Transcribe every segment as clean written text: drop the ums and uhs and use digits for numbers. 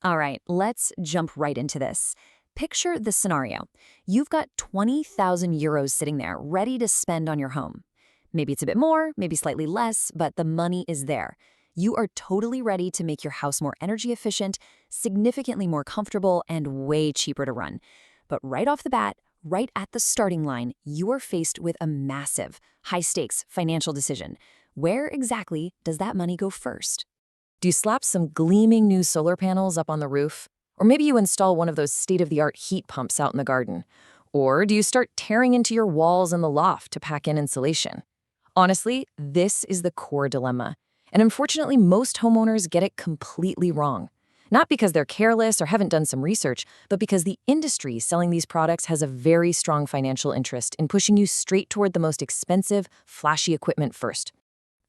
All right, let's jump right into this. Picture this scenario. You've got 20,000 euros sitting there, ready to spend on your home. Maybe it's a bit more, maybe slightly less, but the money is there. You are totally ready to make your house more energy efficient, significantly more comfortable, and way cheaper to run. But right off the bat, right at the starting line, you are faced with a massive, high-stakes financial decision. Where exactly does that money go first? Do you slap some gleaming new solar panels up on the roof? Or maybe you install one of those state-of-the-art heat pumps out in the garden? Or do you start tearing into your walls in the loft to pack in insulation? Honestly, this is the core dilemma. And unfortunately, most homeowners get it completely wrong. Not because they're careless or haven't done some research, but because the industry selling these products has a very strong financial interest in pushing you straight toward the most expensive, flashy equipment first.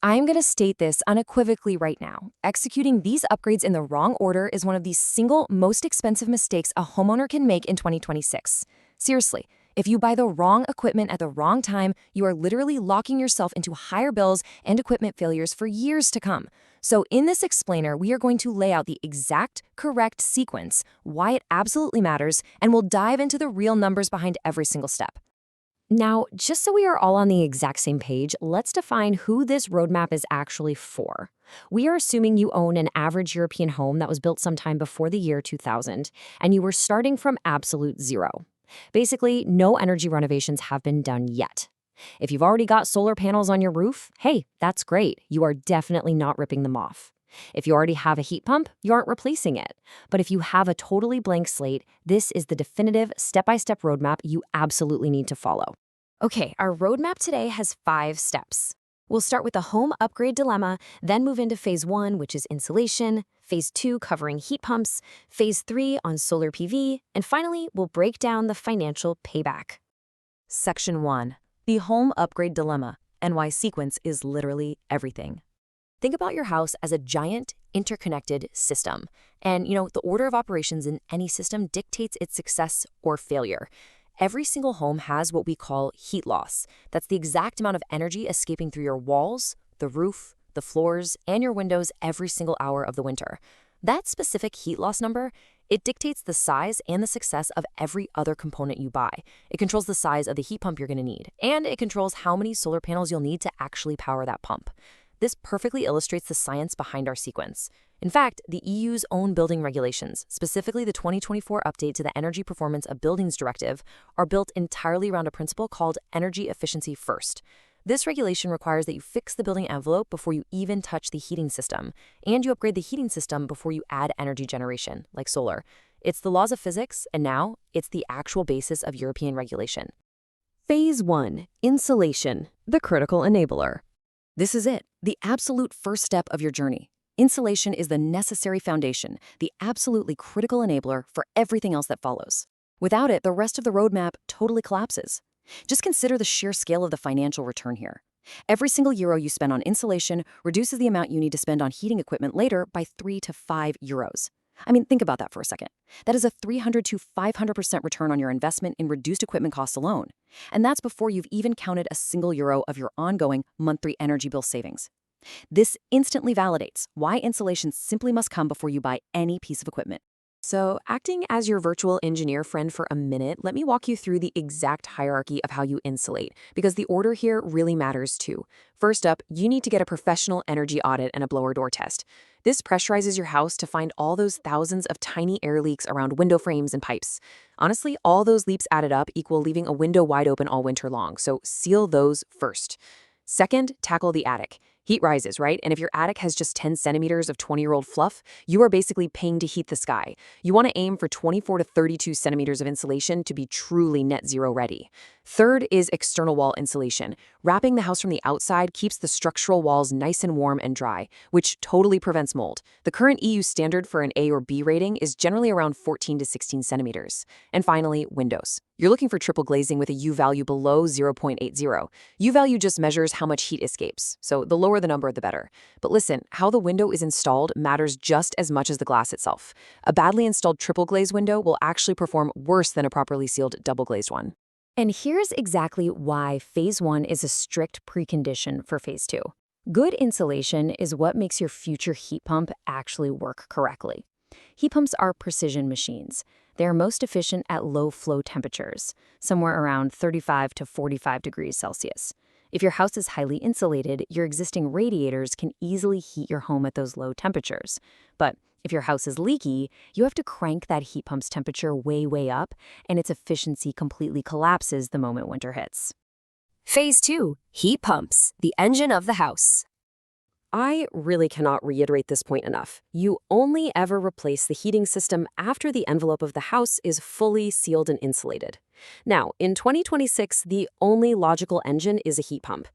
I'm going to state this unequivocally right now. Executing these upgrades in the wrong order is one of the single most expensive mistakes a homeowner can make in 2026. Seriously, if you buy the wrong equipment at the wrong time, you are literally locking yourself into higher bills and equipment failures for years to come. So in this explainer, we are going to lay out the exact correct sequence, why it absolutely matters, and we'll dive into the real numbers behind every single step. Now, just so we are all on the exact same page, let's define who this roadmap is actually for. We are assuming you own an average European home that was built sometime before the year 2000, and you were starting from absolute zero. Basically, no energy renovations have been done yet. If you've already got solar panels on your roof, hey, that's great. You are definitely not ripping them off. If you already have a heat pump, you aren't replacing it. But if you have a totally blank slate, this is the definitive step-by-step roadmap you absolutely need to follow. Okay, our roadmap today has 5 steps. We'll start with the home upgrade dilemma, then move into phase 1, which is insulation, phase 2 covering heat pumps, phase 3 on solar PV, and finally, we'll break down the financial payback. Section 1. The home upgrade dilemma, and why sequence is literally everything. Think about your house as a giant, interconnected system. And, the order of operations in any system dictates its success or failure. Every single home has what we call heat loss. That's the exact amount of energy escaping through your walls, the roof, the floors, and your windows every single hour of the winter. That specific heat loss number, it dictates the size and the success of every other component you buy. It controls the size of the heat pump you're going to need, and it controls how many solar panels you'll need to actually power that pump. This perfectly illustrates the science behind our sequence. In fact, the EU's own building regulations, specifically the 2024 update to the Energy Performance of Buildings Directive, are built entirely around a principle called energy efficiency first. This regulation requires that you fix the building envelope before you even touch the heating system, and you upgrade the heating system before you add energy generation, like solar. It's the laws of physics, and now it's the actual basis of European regulation. Phase 1. Insulation, the critical enabler. This is it, the absolute first step of your journey. Insulation is the necessary foundation, the absolutely critical enabler for everything else that follows. Without it, the rest of the roadmap totally collapses. Just consider the sheer scale of the financial return here. Every single euro you spend on insulation reduces the amount you need to spend on heating equipment later by 3 to 5 euros. I mean, think about that for a second. That is a 300 to 500% return on your investment in reduced equipment costs alone. And that's before you've even counted a single euro of your ongoing monthly energy bill savings. This instantly validates why insulation simply must come before you buy any piece of equipment. So, acting as your virtual engineer friend for a minute, let me walk you through the exact hierarchy of how you insulate, because the order here really matters too. First up, you need to get a professional energy audit and a blower door test. This pressurizes your house to find all those thousands of tiny air leaks around window frames and pipes. Honestly, all those leaks added up equal leaving a window wide open all winter long, so seal those first. Second, tackle the attic. Heat rises, right? And if your attic has just 10 centimeters of 20-year-old fluff, you are basically paying to heat the sky. You want to aim for 24 to 32 centimeters of insulation to be truly net zero ready. Third is external wall insulation. Wrapping the house from the outside keeps the structural walls nice and warm and dry, which totally prevents mold. The current EU standard for an A or B rating is generally around 14 to 16 centimeters. And finally, windows. You're looking for triple glazing with a U value below 0.80. U value just measures how much heat escapes, so the lower the number, the better. But listen, how the window is installed matters just as much as the glass itself. A badly installed triple glazed window will actually perform worse than a properly sealed double glazed one. And here's exactly why phase 1 is a strict precondition for phase 2. Good insulation is what makes your future heat pump actually work correctly. Heat pumps are precision machines. They are most efficient at low flow temperatures, somewhere around 35 to 45 degrees Celsius. If your house is highly insulated, your existing radiators can easily heat your home at those low temperatures. But if your house is leaky, you have to crank that heat pump's temperature way up, and its efficiency completely collapses the moment winter hits. Phase 2, heat pumps, the engine of the house. I really cannot reiterate this point enough. You only ever replace the heating system after the envelope of the house is fully sealed and insulated. Now, in 2026, the only logical engine is a heat pump.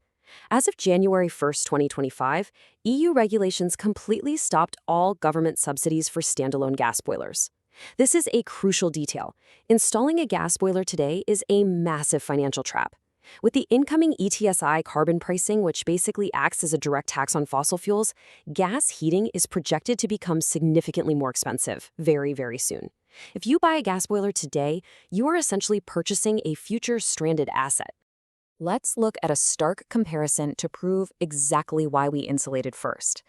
As of January 1st, 2025, EU regulations completely stopped all government subsidies for standalone gas boilers. This is a crucial detail. Installing a gas boiler today is a massive financial trap. With the incoming ETSI carbon pricing, which basically acts as a direct tax on fossil fuels, gas heating is projected to become significantly more expensive very soon. If you buy a gas boiler today, you are essentially purchasing a future stranded asset. Let's look at a stark comparison to prove exactly why we insulated first.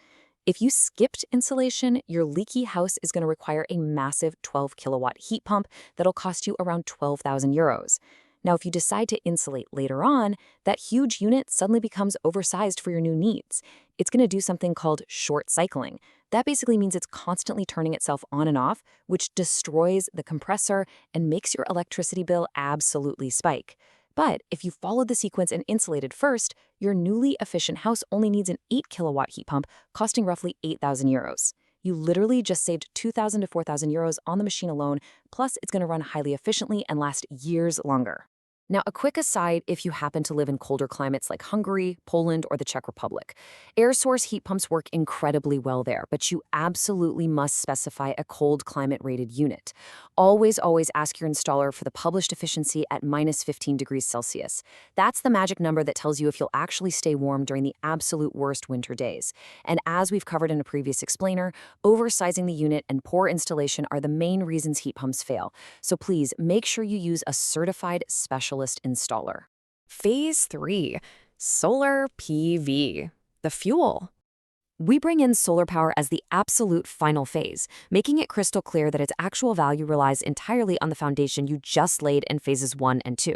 If you skipped insulation, your leaky house is going to require a massive 12-kilowatt heat pump that'll cost you around 12,000 euros. Now, if you decide to insulate later on, that huge unit suddenly becomes oversized for your new needs. It's going to do something called short cycling. That basically means it's constantly turning itself on and off, which destroys the compressor and makes your electricity bill absolutely spike. But if you followed the sequence and insulated first, your newly efficient house only needs an 8-kilowatt heat pump costing roughly 8,000 euros. You literally just saved 2,000 to 4,000 euros on the machine alone, plus it's going to run highly efficiently and last years longer. Now, a quick aside if you happen to live in colder climates like Hungary, Poland, or the Czech Republic. Air source heat pumps work incredibly well there, but you absolutely must specify a cold climate-rated unit. Always ask your installer for the published efficiency at minus 15 degrees Celsius. That's the magic number that tells you if you'll actually stay warm during the absolute worst winter days. And as we've covered in a previous explainer, oversizing the unit and poor installation are the main reasons heat pumps fail. So please make sure you use a certified specialist installer. Phase 3, solar PV, the fuel. We bring in solar power as the absolute final phase, making it crystal clear that its actual value relies entirely on the foundation you just laid in phases 1 and 2.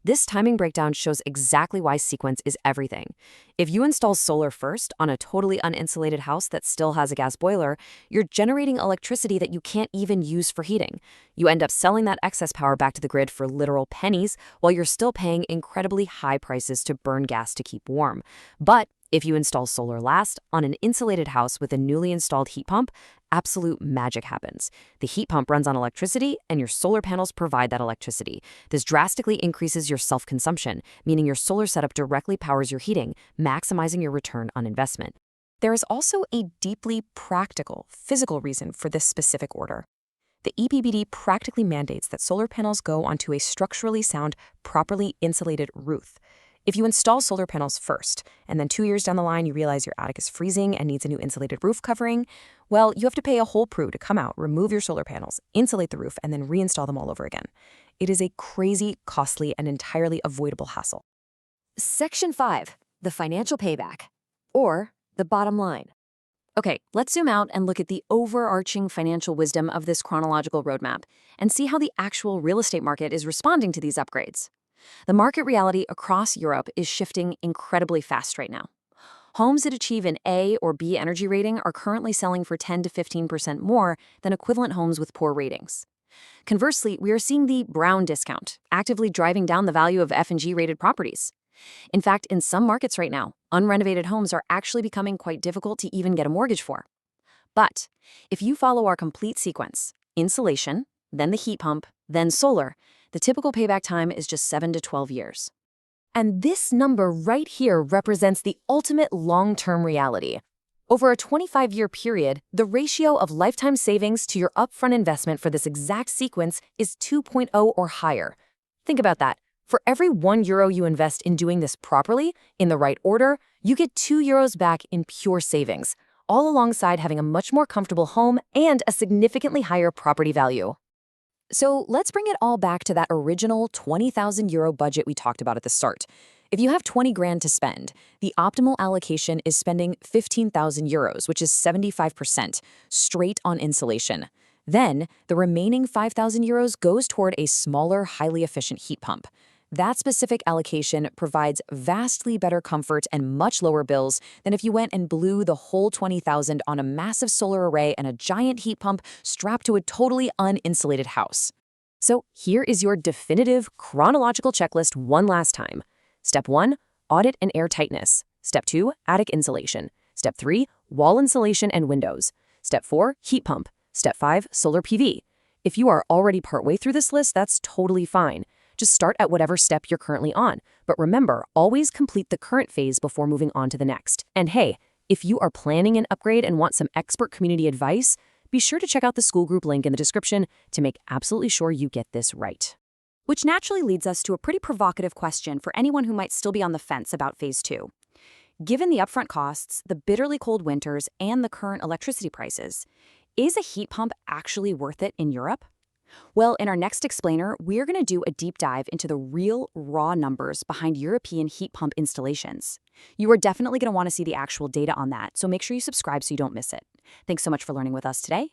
This timing breakdown shows exactly why sequence is everything. If you install solar first on a totally uninsulated house that still has a gas boiler, you're generating electricity that you can't even use for heating. You end up selling that excess power back to the grid for literal pennies while you're still paying incredibly high prices to burn gas to keep warm. But if you install solar last on an insulated house with a newly installed heat pump, absolute magic happens. The heat pump runs on electricity, and your solar panels provide that electricity. This drastically increases your self-consumption, meaning your solar setup directly powers your heating, maximizing your return on investment. There is also a deeply practical, physical reason for this specific order. The EPBD practically mandates that solar panels go onto a structurally sound, properly insulated roof. If you install solar panels first, and then 2 years down the line you realize your attic is freezing and needs a new insulated roof covering, well, you have to pay a whole crew to come out, remove your solar panels, insulate the roof, and then reinstall them all over again. It is a crazy, costly, and entirely avoidable hassle. Section 5, the financial payback, or the bottom line. Okay, let's zoom out and look at the overarching financial wisdom of this chronological roadmap and see how the actual real estate market is responding to these upgrades. The market reality across Europe is shifting incredibly fast right now. Homes that achieve an A or B energy rating are currently selling for 10 to 15% more than equivalent homes with poor ratings. Conversely, we are seeing the brown discount actively driving down the value of F&G rated properties. In fact, in some markets right now, unrenovated homes are actually becoming quite difficult to even get a mortgage for. But if you follow our complete sequence, insulation, then the heat pump, then solar, the typical payback time is just 7 to 12 years. And this number right here represents the ultimate long-term reality. Over a 25-year period, the ratio of lifetime savings to your upfront investment for this exact sequence is 2.0 or higher. Think about that. For every €1 you invest in doing this properly, in the right order, you get €2 back in pure savings, all alongside having a much more comfortable home and a significantly higher property value. So let's bring it all back to that original €20,000 budget we talked about at the start. If you have 20 grand to spend, the optimal allocation is spending €15,000, which is 75%, straight on insulation. Then, the remaining €5,000 goes toward a smaller, highly efficient heat pump. That specific allocation provides vastly better comfort and much lower bills than if you went and blew the whole $20,000 on a massive solar array and a giant heat pump strapped to a totally uninsulated house. So here is your definitive chronological checklist one last time. Step 1, audit and air tightness. Step 2, attic insulation. Step 3, wall insulation and windows. Step 4, heat pump. Step 5, solar PV. If you are already partway through this list, that's totally fine. Just start at whatever step you're currently on. But remember, always complete the current phase before moving on to the next. And hey, if you are planning an upgrade and want some expert community advice, be sure to check out the school group link in the description to make absolutely sure you get this right. Which naturally leads us to a pretty provocative question for anyone who might still be on the fence about Phase 2. Given the upfront costs, the bitterly cold winters, and the current electricity prices, is a heat pump actually worth it in Europe? Well, in our next explainer, we're going to do a deep dive into the real, raw numbers behind European heat pump installations. You are definitely going to want to see the actual data on that, so make sure you subscribe so you don't miss it. Thanks so much for learning with us today,